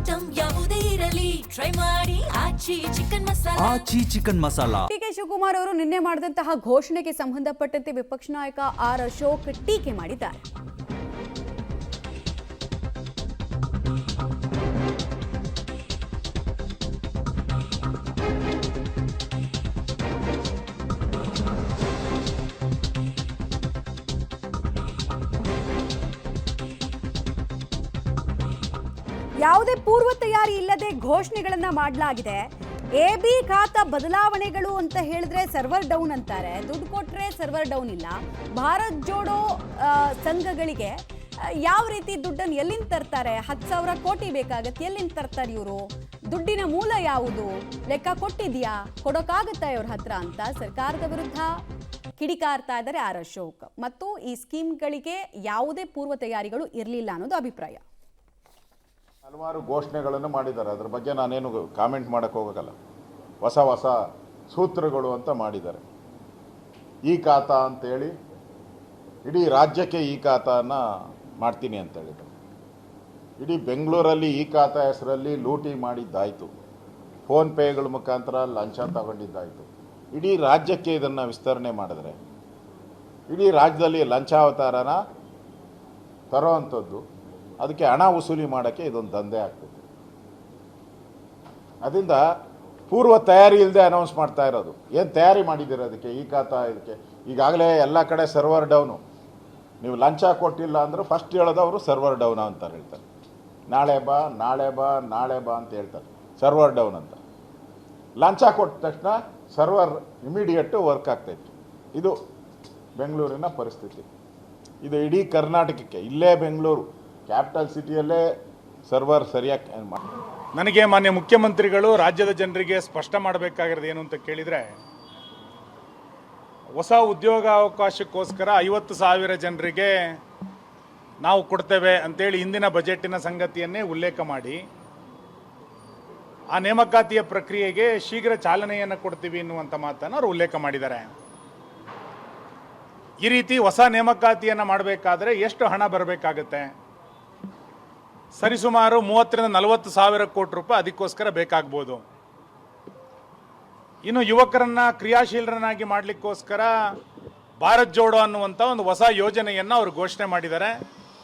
Item ಯಾವುದೇ ಇರಲಿ try ಮಾಡಿ ಆಚಿ ಚಿಕನ್ ಮಸಾಲಾ. ಕೆ ಶಿವಕುಮಾರ್ ಅವರು ನಿನ್ನೆ ಮಾಡಿದಂತಹ ಘೋಷಣೆಗೆ ಸಂಬಂಧಪಟ್ಟಂತೆ ವಿಪಕ್ಷ ನಾಯಕ ಆರ್ ಅಶೋಕ್ ಟೀಕೆ ಮಾಡಿದ್ದಾರೆ. ಯಾವುದೇ ಪೂರ್ವ ತಯಾರಿ ಇಲ್ಲದೆ ಘೋಷಣೆಗಳನ್ನ ಮಾಡಲಾಗಿದೆ. ಎಬಿ ಖಾತಾ ಬದಲಾವಣೆಗಳು ಅಂತ ಹೇಳಿದ್ರೆ ಸರ್ವರ್ ಡೌನ್ ಅಂತಾರೆ, ದುಡ್ಡು ಕೊಟ್ಟರೆ ಸರ್ವರ್ ಡೌನ್ ಇಲ್ಲ. ಭಾರತ್ ಜೋಡೋ ಸಂಘಗಳಿಗೆ ಯಾವ ರೀತಿ ದುಡ್ಡನ್ನು ಎಲ್ಲಿಂದ ತರ್ತಾರೆ? 10,000 ಕೋಟಿ ಬೇಕಾಗತ್ತೆ, ಎಲ್ಲಿಂದ ತರ್ತಾರೆ ಇವರು? ದುಡ್ಡಿನ ಮೂಲ ಯಾವುದು? ಲೆಕ್ಕ ಕೊಟ್ಟಿದ್ಯಾ? ಕೊಡೋಕ್ಕಾಗತ್ತಾ ಇವ್ರ ಹತ್ರ ಅಂತ ಸರ್ಕಾರದ ವಿರುದ್ಧ ಕಿಡಿಕಾರ್ತಾ ಇದ್ದಾರೆ ಆರ್ ಅಶೋಕ್. ಮತ್ತು ಈ ಸ್ಕೀಮ್ಗಳಿಗೆ ಯಾವುದೇ ಪೂರ್ವ ತಯಾರಿಗಳು ಇರಲಿಲ್ಲ ಅನ್ನೋದು ಅಭಿಪ್ರಾಯ. ಹಲವಾರು ಘೋಷಣೆಗಳನ್ನು ಮಾಡಿದ್ದಾರೆ, ಅದ್ರ ಬಗ್ಗೆ ನಾನೇನು ಕಾಮೆಂಟ್ ಮಾಡೋಕ್ಕೆ ಹೋಗಲ್ಲ. ಹೊಸ ಹೊಸ ಸೂತ್ರಗಳು ಅಂತ ಮಾಡಿದ್ದಾರೆ. ಈ ಖಾತಾ ಅಂತೇಳಿ ಇಡೀ ರಾಜ್ಯಕ್ಕೆ ಈ ಖಾತಾನ ಮಾಡ್ತೀನಿ ಅಂತ ಹೇಳಿದರು. ಇಡೀ ಬೆಂಗಳೂರಲ್ಲಿ ಈ ಖಾತಾ ಹೆಸರಲ್ಲಿ ಲೂಟಿ ಮಾಡಿದ್ದಾಯಿತು, ಫೋನ್ಪೇಗಳ ಮುಖಾಂತರ ಲಂಚ ತಗೊಂಡಿದ್ದಾಯಿತು. ಇಡೀ ರಾಜ್ಯಕ್ಕೆ ಇದನ್ನು ವಿಸ್ತರಣೆ ಮಾಡಿದ್ರೆ ಇಡೀ ರಾಜ್ಯದಲ್ಲಿ ಲಂಚಾವತಾರನ ತರೋವಂಥದ್ದು, ಅದಕ್ಕೆ ಹಣ ವಸೂಲಿ ಮಾಡೋಕ್ಕೆ ಇದೊಂದು ದಂಧೆ ಆಗ್ತದೆ. ಅದರಿಂದ ಪೂರ್ವ ತಯಾರಿ ಇಲ್ಲದೆ ಅನೌನ್ಸ್ ಮಾಡ್ತಾ ಇರೋದು. ಏನು ತಯಾರಿ ಮಾಡಿದ್ದೀರ ಅದಕ್ಕೆ? ಈ ಖಾತಾ ಇದಕ್ಕೆ ಈಗಾಗಲೇ ಎಲ್ಲ ಕಡೆ ಸರ್ವರ್ ಡೌನು. ನೀವು ಲಂಚ ಕೊಟ್ಟಿಲ್ಲ ಅಂದರೆ ಫಸ್ಟ್ ಹೇಳೋದವರು ಸರ್ವರ್ ಡೌನ್ ಅಂತ ಹೇಳ್ತಾರೆ. ನಾಳೆ ಬಾ ನಾಳೆ ಬಾ ನಾಳೆ ಬಾ ಅಂತ ಹೇಳ್ತಾರೆ, ಸರ್ವರ್ ಡೌನ್ ಅಂತ. ಲಂಚ ಕೊಟ್ಟ ತಕ್ಷಣ ಸರ್ವರ್ ಇಮಿಡಿಯೇಟು ವರ್ಕ್ ಆಗ್ತಾಯಿತ್ತು. ಇದು ಬೆಂಗಳೂರಿನ ಪರಿಸ್ಥಿತಿ. ಇದು ಇಡೀ ಕರ್ನಾಟಕಕ್ಕೆ, ಇಲ್ಲೇ ಬೆಂಗಳೂರು ಕ್ಯಾಪಿಟಲ್ ಸಿಟಿಯಲ್ಲೇ ಸರ್ವರ್ ಸರಿಯಾಗಿ ನನಗೆ ಮಾನ್ಯ ಮುಖ್ಯಮಂತ್ರಿಗಳು ರಾಜ್ಯದ ಜನರಿಗೆ ಸ್ಪಷ್ಟ ಮಾಡಬೇಕಾಗಿರೋದು ಏನು ಅಂತ ಕೇಳಿದರೆ, ಹೊಸ ಉದ್ಯೋಗಾವಕಾಶಕ್ಕೋಸ್ಕರ 50,000 ಜನರಿಗೆ ನಾವು ಕೊಡ್ತೇವೆ ಅಂತೇಳಿ ಹಿಂದಿನ ಬಜೆಟಿನ ಸಂಗತಿಯನ್ನೇ ಉಲ್ಲೇಖ ಮಾಡಿ ಆ ನೇಮಕಾತಿಯ ಪ್ರಕ್ರಿಯೆಗೆ ಶೀಘ್ರ ಚಾಲನೆಯನ್ನು ಕೊಡ್ತೀವಿ ಎನ್ನುವಂಥ ಮಾತನ್ನು ಅವರು ಉಲ್ಲೇಖ ಮಾಡಿದ್ದಾರೆ. ಈ ರೀತಿ ಹೊಸ ನೇಮಕಾತಿಯನ್ನು ಮಾಡಬೇಕಾದ್ರೆ ಎಷ್ಟು ಹಣ ಬರಬೇಕಾಗತ್ತೆ? ಸರಿಸುಮಾರು 30,000-40,000 ಕೋಟಿ ರೂಪಾಯಿ ಅದಕ್ಕೋಸ್ಕರ ಬೇಕಾಗ್ಬೋದು. ಇನ್ನು ಯುವಕರನ್ನ ಕ್ರಿಯಾಶೀಲರನ್ನಾಗಿ ಮಾಡಲಿಕ್ಕೋಸ್ಕರ ಭಾರತ್ ಜೋಡೋ ಅನ್ನುವಂಥ ಒಂದು ಹೊಸ ಯೋಜನೆಯನ್ನು ಅವರು ಘೋಷಣೆ ಮಾಡಿದ್ದಾರೆ.